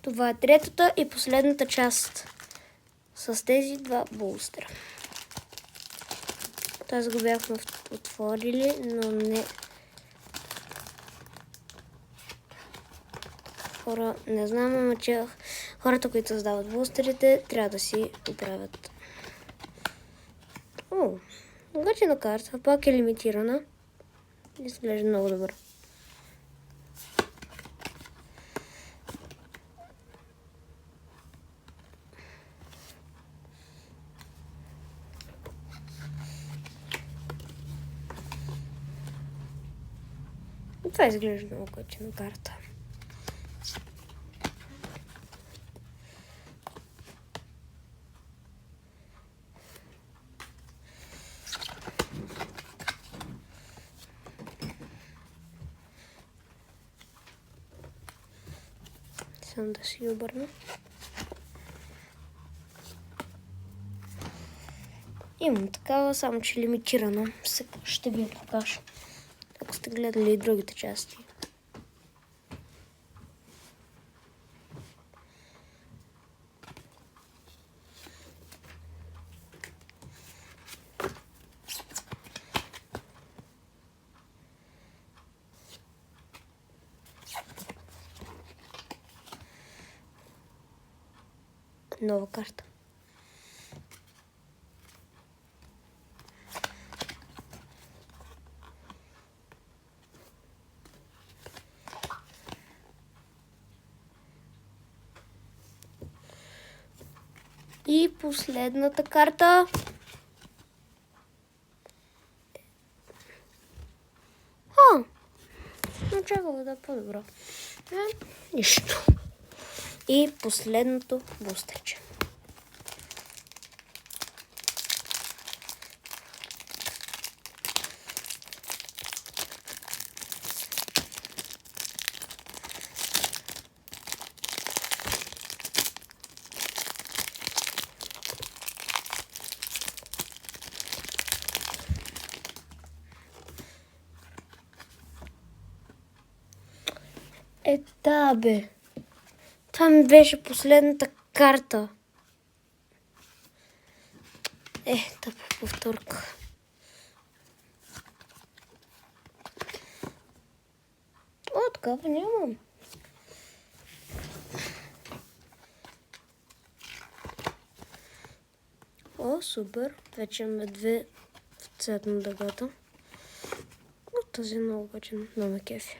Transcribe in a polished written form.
Това е третата и последната част с тези два булстера. Тази го бяхме отворили, но не. Хора, не знам, но че хората, които създават булстерите, трябва да си оправят. Готина карта, пак е лимитирана. Изглежда много добър. Това изглежда много готина карта. Само да си обърна. Имам такава, само че лимитирана. Сега ще ви покажа. Ако сте гледали и другите части. Нова карта. И последната карта. Очаквах да е по-добро. Нищо. И последното бустерче. Да, бе. Това ми беше последната карта. Тъпа повторка. Такава нямам. Супер. Вече имаме две в цвет на дъгата. Тази много готина. Много ме кефи.